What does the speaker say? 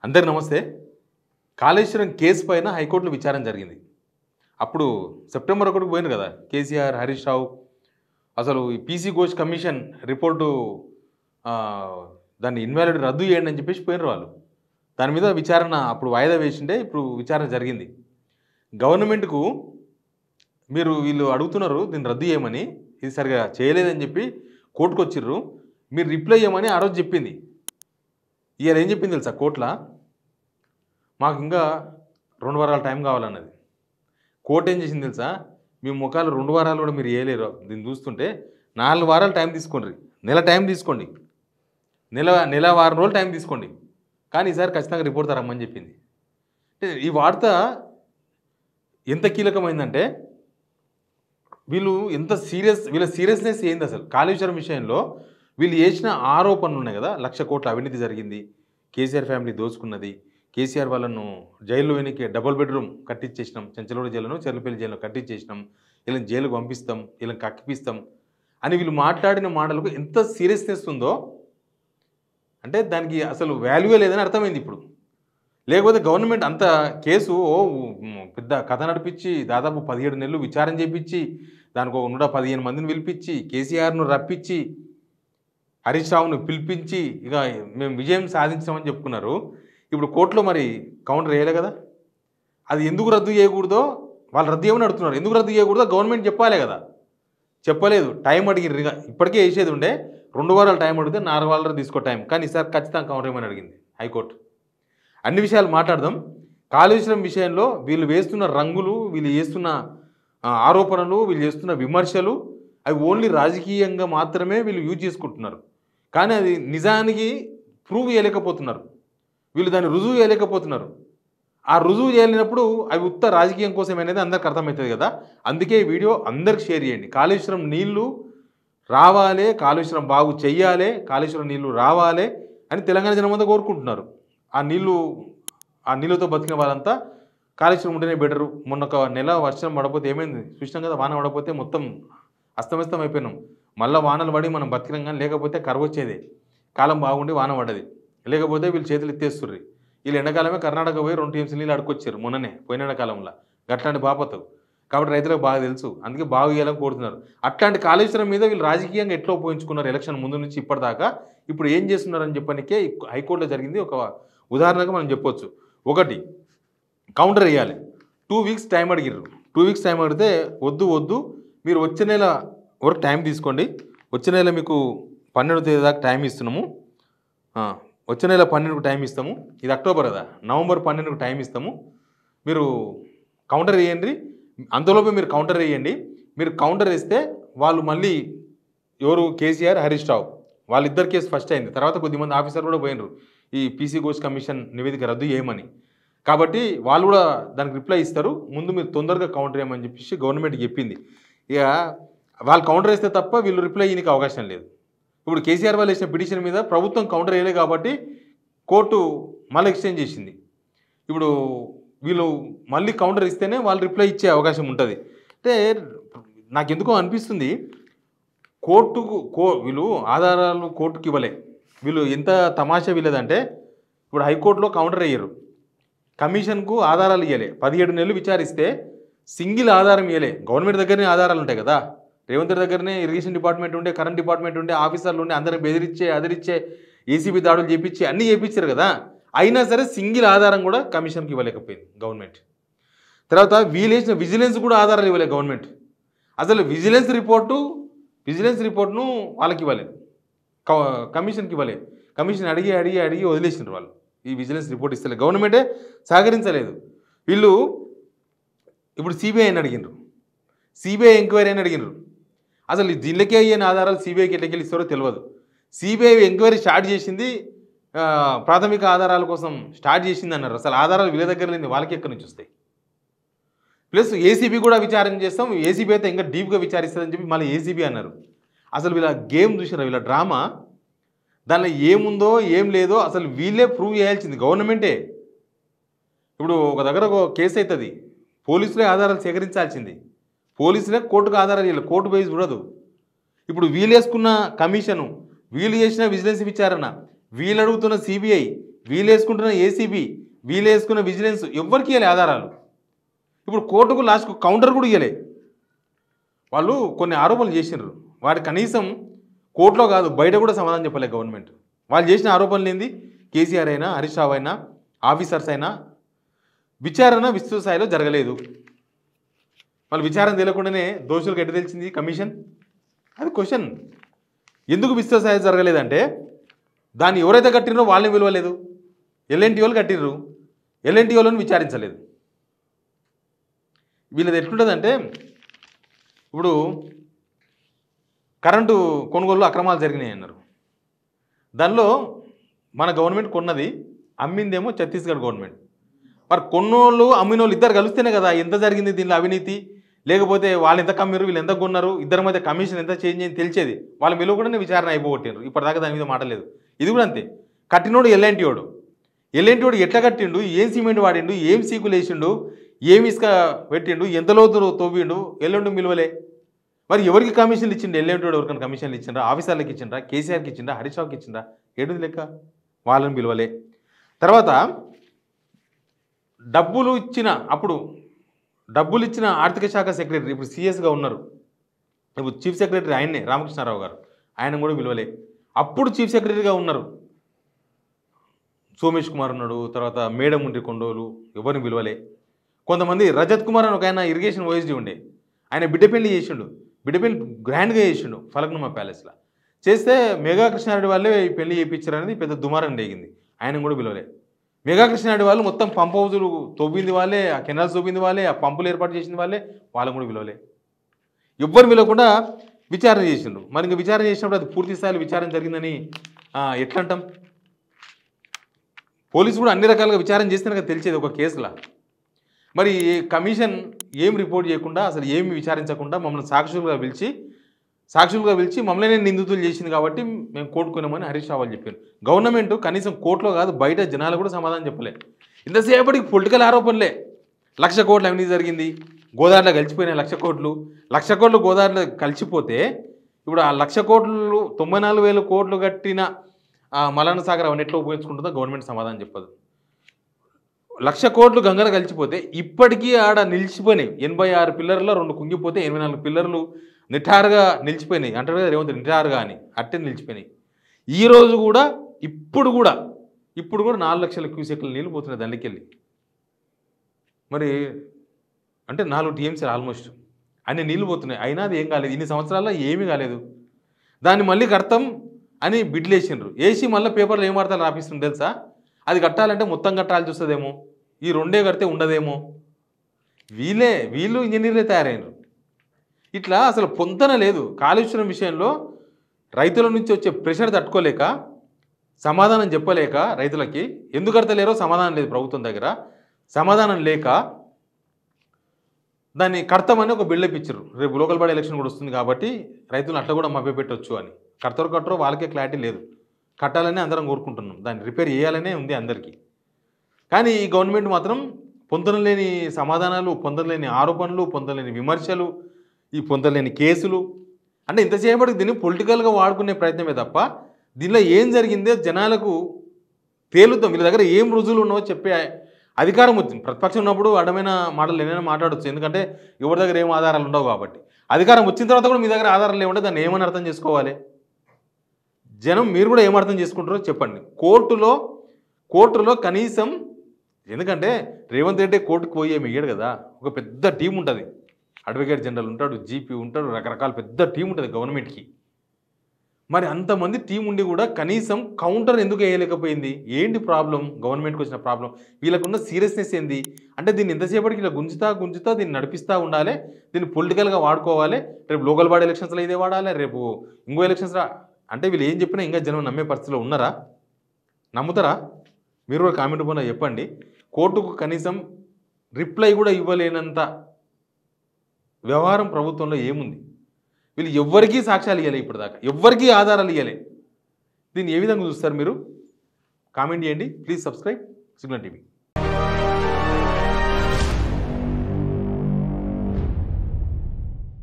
అందరికి నమస్తే. కాళేశ్వరం కేసు పైన హైకోర్టులో విచారణ జరిగింది. అప్పుడు సెప్టెంబర్ 1కు పోయినారు కదా కేసీఆర్, హరీష్ రావు. అసలు ఈ పీసీ ఘోష్ కమిషన్ రిపోర్టు దాన్ని ఇన్వాలిడ్ రద్దు చేయండి అని చెప్పేసి పోయినారు వాళ్ళు. దాని మీద విచారణ అప్పుడు వాయిదా వేసిండే, ఇప్పుడు విచారణ జరిగింది. గవర్నమెంట్కు వీళ్ళు అడుగుతున్నారు దీన్ని రద్దు చేయమని, ఇది సరిగా చేయలేదని చెప్పి కోర్టుకు వచ్చిర్రు. మీరు రిప్లై చేయమని ఆ రోజు చెప్పింది. ఇవాళ ఏం చెప్పింది తెలుసా కోర్టులో? మాకు ఇంకా 2 వారాల టైం కావాలన్నది. కోర్టు ఏం చేసింది తెలుసా? మీ ముఖాలు 2 వారాలు కూడా మీరు వేయలేరు. దీన్ని చూస్తుంటే 4 వారాలు టైం తీసుకోండి, నెల టైం తీసుకోండి, నెల వారం రోజులు టైం తీసుకోండి, కానీ ఈసారి ఖచ్చితంగా రిపోర్ట్ తరమ్మని చెప్పింది. ఈ వార్త ఎంత కీలకమైందంటే వీళ్ళు ఎంత వీళ్ళ సీరియస్నెస్ ఏంది అసలు కాళేశ్వరం విషయంలో. వీళ్ళు చేసిన ఆరోపణలు ఉన్నాయి కదా, 1,00,000 కోట్ల అవినీతి జరిగింది, కేసీఆర్ ఫ్యామిలీ దోచుకున్నది, కేసీఆర్ వాళ్ళను జైల్లో వెనక్కి డబుల్ బెడ్రూమ్ కట్టించేసినాం, చెంచలూరు జైలును చెర్లపల్లి జైల్లో కట్టించేసినాం, వీళ్ళని జైలుకు పంపిస్తాం, వీళ్ళని కక్కిపిస్తాం అని వీళ్ళు మాట్లాడిన మాటలకు ఎంత సీరియస్నెస్ ఉందో అంటే దానికి అసలు వాల్యూవే లేదని అర్థమైంది ఇప్పుడు. లేకపోతే గవర్నమెంట్ అంత కేసు పెద్ద కథ నడిపించి దాదాపు 17 నెలలు విచారణ చేయించి దానికి 115 మందిని పిలిపించి కేసీఆర్ను రప్పించి హరీష్ రావును పిలిపించి ఇక మేము విజయం సాధించామని చెప్పుకున్నారు. ఇప్పుడు కోర్టులో మరి కౌంటర్ వేయలే కదా. అది ఎందుకు రద్దు చేయకూడదో వాళ్ళు రద్దు చేయమని అడుగుతున్నారు. ఎందుకు రద్దు చేయకూడదో గవర్నమెంట్ చెప్పాలే కదా, చెప్పలేదు. టైం అడిగిర్రు, ఇక ఇప్పటికే వేసేది ఉండే 2 వారాలు టైం అడిగితే 4 వారాలు తీసుకో టైం, కానీ ఈసారి ఖచ్చితంగా కౌంటర్ వేయమని అడిగింది హైకోర్టు. అన్ని విషయాలు మాట్లాడదాం. కాళేశ్వరం విషయంలో వీళ్ళు వేస్తున్న రంగులు, వీళ్ళు చేస్తున్న ఆరోపణలు, వీళ్ళు చేస్తున్న విమర్శలు అవి ఓన్లీ రాజకీయంగా మాత్రమే వీళ్ళు యూజ్ చేసుకుంటున్నారు, కానీ అది నిజానికి ప్రూవ్ చేయలేకపోతున్నారు. వీళ్ళు దాన్ని రుజువు చేయలేకపోతున్నారు. ఆ రుజువు చేయలేనప్పుడు అవి ఉత్త రాజకీయం కోసం అనేది అందరికి అర్థమవుతుంది కదా. అందుకే ఈ వీడియో అందరికి షేర్ చేయండి. కాళేశ్వరం నీళ్లు రావాలి, కాళేశ్వరం బాగు చెయ్యాలి, కాళేశ్వరం నీళ్లు రావాలి అని తెలంగాణ జనం అంతా కోరుకుంటున్నారు. ఆ నీళ్ళతో బతికిన వాళ్ళంతా కాళేశ్వరం ఉంటేనే బెటరు. మొన్న 1 నెల వర్షం పడకపోతే ఏమైంది చూసినాం కదా, వాన పడకపోతే మొత్తం అస్తవ్యస్తం అయిపోయినాం. మళ్ళీ వానలు పడి మనం బతికినాం, కానీ లేకపోతే కరువు వచ్చేది. కాలం బాగుండి వాన పడ్డది, లేకపోతే వీళ్ళు చేతులు ఎత్తేస్తుర్రి. వీళ్ళు ఎండాకాలమే కర్ణాటక పోయి 2 టీమ్స్ నీళ్ళు అడుకొచ్చారు మొన్ననే పోయిన ఎండాకాలంలో, గట్లాంటి బాపతు. కాబట్టి రైతులకు బాగా తెలుసు, అందుకే బాగు చేయాలని కోరుతున్నారు. అట్లాంటి కాళేశ్వరం మీద వీళ్ళు రాజకీయంగా ఎట్లా ఉపయోగించుకున్నారు ఎలక్షన్ ముందు నుంచి ఇప్పటిదాకా, ఇప్పుడు ఏం చేస్తున్నారని చెప్పడానికే హైకోర్టులో జరిగింది. ఒక ఉదాహరణగా మనం చెప్పొచ్చు. ఒకటి, కౌంటర్ వేయాలి. 2 వీక్స్ టైం అడిగిర్రు. 2 వీక్స్ టైం అడిగితే వద్దు మీరు వచ్చే నెల వరకు టైం తీసుకోండి, వచ్చే నెల మీకు 12వ తేదీ దాకా టైం ఇస్తున్నాము, వచ్చే నెల 12కు టైం ఇస్తాము, ఇది అక్టోబర్ కదా, నవంబర్ 12కు టైం ఇస్తాము, మీరు కౌంటర్ వేయండి. అంతలోపే మీరు కౌంటర్ వేయండి. మీరు కౌంటర్ వేస్తే వాళ్ళు మళ్ళీ ఎవరు కేసీఆర్, హరీష్ రావు వాళ్ళిద్దరు కేసు ఫస్ట్ అయింది. తర్వాత కొద్దిమంది ఆఫీసర్లు కూడా పోయినరు ఈ పీసీ ఘోష్ కమిషన్ నివేదిక రద్దు చేయమని. కాబట్టి వాళ్ళు కూడా దానికి రిప్లై ఇస్తారు, ముందు మీరు తొందరగా కౌంటర్ వేయమని చెప్పేసి గవర్నమెంట్కి చెప్పింది. ఇక వాళ్ళు కౌంటర్ వేస్తే తప్ప వీళ్ళు రిప్లై ఇయ్యడానికి అవకాశం లేదు. ఇప్పుడు కేసీఆర్ వాళ్ళు వేసిన పిటిషన్ మీద ప్రభుత్వం కౌంటర్ వేయలేదు కాబట్టి కోర్టు మళ్ళీ ఎక్స్టెండ్ చేసింది. ఇప్పుడు వీళ్ళు మళ్ళీ కౌంటర్ ఇస్తేనే వాళ్ళు రిప్లై ఇచ్చే అవకాశం ఉంటుంది. అంటే నాకెందుకో అనిపిస్తుంది వీళ్ళు ఆధారాలు కోర్టుకి ఇవ్వలే. వీళ్ళు ఎంత తమాషా వీళ్ళదంటే, ఇప్పుడు హైకోర్టులో కౌంటర్ అయ్యారు, కమిషన్కు ఆధారాలు ఇవ్వలే, 17 నెలలు విచారిస్తే సింగిల్ ఆధారం ఇవ్వలే. గవర్నమెంట్ దగ్గరనే ఆధారాలు ఉంటాయి కదా, రేవంత్ రెడ్డి దగ్గరనే ఇరిగేషన్ డిపార్ట్మెంట్ ఉండే, కరెంట్ డిపార్ట్మెంట్ ఉండే, ఆఫీసర్లు ఉండే, అందరిని బెదిరించే అదిరిచ్చే ఏసీబీ దాడులు చేపించి అన్నీ చేయించారు కదా. అయినా సరే సింగిల్ ఆధారం కూడా కమిషన్కి ఇవ్వలేకపోయింది గవర్నమెంట్. తర్వాత వీలేసిన విజిలెన్స్ కూడా ఆధారాలు ఇవ్వలేదు గవర్నమెంట్. అసలు విజిలెన్స్ రిపోర్ట్ను వాళ్ళకి ఇవ్వలేదు, కమిషన్కి ఇవ్వలేదు. కమిషన్ అడిగి వదిలేసినారు వాళ్ళు. ఈ విజిలెన్స్ రిపోర్ట్ ఇస్తలేదు, గవర్నమెంటే సహకరించలేదు. వీళ్ళు ఇప్పుడు సిబిఐని అడిగినారు, సిబిఐ ఎంక్వైరీ అని అడిగినారు. అసలు దీనికే అయ్యే ఆధారాలు సిబిఐకి ఎట్లకెళ్ళి ఇస్తారో తెలియదు. సిబిఐ ఎంక్వైరీ స్టార్ట్ చేసింది ప్రాథమిక ఆధారాల కోసం స్టార్ట్ చేసింది అన్నారు. అసలు ఆధారాలు వీళ్ళ దగ్గర లేని వాళ్ళకి ఎక్కడి నుంచి వస్తాయి? ప్లస్ ఏసీబీ కూడా విచారణ చేస్తాం, ఏసీబీ అయితే ఇంకా డీప్గా విచారిస్తుందని చెప్పి మళ్ళీ ఏసీబీ అన్నారు. అసలు వీళ్ళ గేమ్ చూసినారు, వీళ్ళ డ్రామా. దానిలో ఏముందో ఏం లేదో అసలు వీళ్ళే ప్రూవ్ చేయాల్సింది గవర్నమెంటే. ఇప్పుడు ఒక దగ్గర ఒక కేసు అవుతుంది, పోలీసులే ఆధారాలు సేకరించాల్సింది, పోలీసులే కోర్టుకు ఆధారాలు ఇవ్వాలి, కోర్టు బేస్ చూడదు. ఇప్పుడు వీళ్ళు వేసుకున్న కమిషను, వీళ్ళు చేసిన విజిలెన్స్ విచారణ, వీళ్ళు అడుగుతున్న సిబిఐ, వీళ్ళు వేసుకుంటున్న ఏసీబీ, వీళ్ళు వేసుకున్న విజిలెన్స్, ఎవ్వరికి ఇవ్వలే ఆధారాలు. ఇప్పుడు కోర్టుకు లాస్ట్కు కౌంటర్ కూడా ఇవ్వలే. వాళ్ళు కొన్ని ఆరోపణలు చేసినారు, వాటి కనీసం కోర్టులో కాదు బయట కూడా సమాధానం చెప్పలే గవర్నమెంట్. వాళ్ళు చేసిన ఆరోపణలు ఏంది? కేసీఆర్ అయినా, హరీష్ రావు అయినా, ఆఫీసర్స్ అయినా విచారణ విస్తృత స్థాయిలో జరగలేదు. వాళ్ళు విచారణ తెలియకుండానే దోషులకు ఎట్టు తెలిసింది కమిషన్? అది క్వశ్చన్. ఎందుకు విస్తృత స్థాయిలో జరగలేదంటే దాన్ని ఎవరైతే కట్టినరో వాళ్ళని విలువలేదు. ఎల్ఎన్టీ వాళ్ళు కట్టిర్రు, ఎల్ఎన్టీ వాళ్ళని విచారించలేదు. వీళ్ళది ఎట్లుంటుందంటే ఇప్పుడు కరెంటు కొనుగోలు అక్రమాలు జరిగినాయి అన్నారు. దానిలో మన గవర్నమెంట్ కొన్నది, అమ్మిందేమో ఛత్తీస్గఢ్ గవర్నమెంట్. మరి కొన్నోళ్ళు అమ్మినోళ్ళు ఇద్దరు కలిస్తేనే కదా ఎంత జరిగింది దీనిలో అవినీతి, లేకపోతే వాళ్ళు ఎంత కమ్మిరు, వీళ్ళు ఎంత కొన్నారు, ఇద్దరి మధ్య కమిషన్ ఎంత చేంజ్ అయింది తెలిసేది. వాళ్ళ విలువ కూడా విచారణ అయిపోగొట్టారు. ఇప్పటిదాకా దాని మీద మాట లేదు. ఇది కూడా అంతే. కట్టినోడు ఎల్ఎన్టీ వాడు, ఎల్ఎన్టీ వాడు ఎట్లా కట్టిండు, ఏం సిమెంట్ వాడిండు, ఏం సీకులు వేసిండు, ఏమి ఇసుక పెట్టిండు, ఎంత లోతు తవ్విండు, ఎల్లుండి విలువలే. మరి ఎవరికి కమిషన్లు ఇచ్చిండు? ఎల్ఎన్టీ వాడు ఎవరికైనా కమిషన్లు ఇచ్చిండ్రా? ఆఫీసర్లకు ఇచ్చిండ్రా? కేసీఆర్కి ఇచ్చిండ్రా? హరీష్ రావుకి ఇచ్చిండ్రా? ఏడుది లెక్క? వాళ్ళని విలువలే. తర్వాత డబ్బులు ఇచ్చిన ఆర్థిక శాఖ సెక్రటరీ ఇప్పుడు సీఎస్గా ఉన్నారు, ఇప్పుడు చీఫ్ సెక్రటరీ ఆయన్నే రామకృష్ణారావు గారు, ఆయన కూడా విలువలే. అప్పుడు చీఫ్ సెక్రటరీగా ఉన్నారు సోమేష్ కుమార్ ఉన్నాడు, తర్వాత మేడముండ్రి కొండోలు, ఎవరిని విలువలే. కొంతమంది రజత్ కుమార్ అని ఒక ఆయన ఇరిగేషన్ ఓఎస్డీ ఉండే, ఆయన బిడ్డ పెళ్లి చేసిండు, బిడ్డ పెళ్లి గ్రాండ్గా చేసిండు ఫలక్నుమా ప్యాలెస్లో. చేస్తే మెగా కృష్ణారెడ్డి వాళ్ళే పెళ్లి చేయించారనేది పెద్ద దుమారం రేగింది, ఆయన కూడా విలువలే. మెగా కృష్ణారెడ్డి వాళ్ళు మొత్తం పంప్ హౌజులు తవ్వింది వాళ్ళే, ఆ కెనాల్స్ తవ్వింది వాళ్ళే, ఆ పంపులు ఏర్పాటు చేసింది వాళ్ళే, వాళ్ళని కూడా విలువలే. ఎవ్వరు విలువకుండా విచారణ చేసిండ్రు. మరి ఇంకా విచారణ చేసినప్పుడు అది పూర్తి స్థాయిలో విచారణ జరిగిందని ఎట్లా అంటాం? పోలీసు కూడా అన్ని రకాలుగా విచారణ చేస్తేనే కదా తెలిసేది ఒక కేసులా. మరి కమిషన్ ఏం రిపోర్ట్ చేయకుండా, అసలు ఏమి విచారించకుండా మమ్మల్ని సాక్షులుగా పిలిచి మమ్మల్ని నిందితులు చేసింది కాబట్టి మేము కోర్టుకున్నామని హరీష్ రావు చెప్పారు. గవర్నమెంట్ కనీసం కోర్టులో కాదు బయట జనాలు కూడా సమాధానం చెప్పలే. ఇంతసేపటికి పొలిటికల్ ఆరోపణలే. 1,00,000 కోట్లు అవినీతి జరిగింది, గోదావరిలో కలిసిపోయినాయి 1,00,000 కోట్లు గోదావరిలో కలిసిపోతే ఇప్పుడు ఆ 1,00,000 కోట్లు 94,000 కోట్లు కట్టిన మలన సాగర్ అవన్నీ ఎట్లా ఉపయోగించుకుంటుందో గవర్నమెంట్ సమాధానం చెప్పదు. 1,00,000 కోట్లు గంగలో కలిసిపోతే ఇప్పటికీ ఆడ నిలిచిపోయినాయి 86 పిల్లర్లో 2 కుంగిపోతే 84 పిల్లర్లు నిఠారుగా నిలిచిపోయినాయి. అంటారు కదా రేవంత్ నిఠారుగా అని, అట్టే నిలిచిపోయినాయి. ఈరోజు కూడా ఇప్పుడు కూడా 4 లక్షల క్యూసెక్ల నీళ్ళు పోతున్నాయి దండకెళ్ళి. మరి అంటే 4 టీఎంసీ ఆల్మోస్ట్ అన్ని నీళ్ళు పోతున్నాయి. అయినా అది ఏం కాలేదు, ఇన్ని సంవత్సరాల్లో ఏమీ కాలేదు. దాన్ని మళ్ళీ కడతాం అని బిడ్లు వేసిండ్రు, వేసి మళ్ళీ పేపర్లో ఏం వార్తలు రాపిస్తుంది తెలుసా? అది కట్టాలంటే మొత్తం కట్టాల్సి వస్తుందేమో, ఈ 2 కడితే ఉండదేమో. వీళ్ళు ఇంజనీర్లే తయారైనరు. ఇట్లా అసలు పొంతన లేదు. కాళేశ్వరం విషయంలో రైతుల నుంచి వచ్చే ప్రెషర్ తట్టుకోలేక, సమాధానం చెప్పలేక రైతులకి ఎందుకు కడతలేరో సమాధానం లేదు ప్రభుత్వం దగ్గర. సమాధానం లేక దాన్ని కడతామని ఒక బిల్డప్ ఇచ్చారు. రేపు లోకల్ బాడీ ఎలక్షన్ కూడా వస్తుంది కాబట్టి రైతులను అట్లా కూడా మభ్యపెట్టొచ్చు అని. కట్టరో వాళ్ళకే క్లారిటీ లేదు. కట్టాలని అందరం కోరుకుంటున్నాం, దాన్ని రిపేర్ చేయాలనే ఉంది అందరికీ. కానీ ఈ గవర్నమెంట్ మాత్రం పొందలేని సమాధానాలు, పొందలేని ఆరోపణలు, పొందలేని విమర్శలు, ఈ పొందలేని కేసులు, అంటే ఇంతసేపటికి దీన్ని పొలిటికల్గా వాడుకునే ప్రయత్నమే తప్ప దీనిలో ఏం జరిగిందో జనాలకు తేలుద్దాం, వీళ్ళ దగ్గర ఏం రుజువులు ఉన్నావో చెప్పే అధికారం వచ్చింది. ప్రతిపక్షం ఉన్నప్పుడు అడ్డమైన మాటలు ఏమైనా మాట్లాడవచ్చు, ఎందుకంటే ఎవరి దగ్గర ఏం ఆధారాలు ఉండవు కాబట్టి. అధికారం వచ్చిన తర్వాత కూడా మీ దగ్గర ఆధారాలు లేవుంటే దాన్ని ఏమని అర్థం చేసుకోవాలి? జనం మీరు కూడా ఏం అర్థం చేసుకుంటారో చెప్పండి. కోర్టులో కనీసం, ఎందుకంటే రేవంత్ రెడ్డి కోర్టుకు పోయి ఏమి ఇయ్యడు కదా, ఒక పెద్ద టీం ఉంటుంది, అడ్వకేట్ జనరల్ ఉంటాడు, జీపీ ఉంటాడు, రకరకాల పెద్ద టీం ఉంటుంది గవర్నమెంట్కి. మరి అంతమంది టీం ఉండి కూడా కనీసం కౌంటర్ ఎందుకు వేయలేకపోయింది? ఏంటి ప్రాబ్లం? గవర్నమెంట్కి వచ్చిన ప్రాబ్లం, వీళ్ళకున్న సీరియస్నెస్ ఏంది? అంటే దీన్ని ఎంతసేపటికి ఇలా గుంజుతా దీన్ని నడిపిస్తూ ఉండాలి, దీన్ని పొలిటికల్గా వాడుకోవాలి. రేపు లోకల్ బాడీ ఎలక్షన్స్లో ఇదే వాడాలి, రేపు ఇంకో ఎలక్షన్స్ అంటే వీళ్ళు ఏం చెప్పినా ఇంకా జనం నమ్మే పరిస్థితిలో ఉన్నారా? నమ్ముతారా? మీరు కూడా కామెంట్ పైన చెప్పండి. కోర్టుకు కనీసం రిప్లై కూడా ఇవ్వలేనంత వ్యవహారం ప్రభుత్వంలో ఏముంది? వీళ్ళు ఎవ్వరికీ సాక్ష్యాలు ఇవ్వలే, ఇప్పటిదాకా ఎవ్వరికీ ఆధారాలు ఇవ్వలే. దీన్ని ఏ విధంగా చూస్తారు మీరు? కామెంట్ చేయండి. Please subscribe signal TV.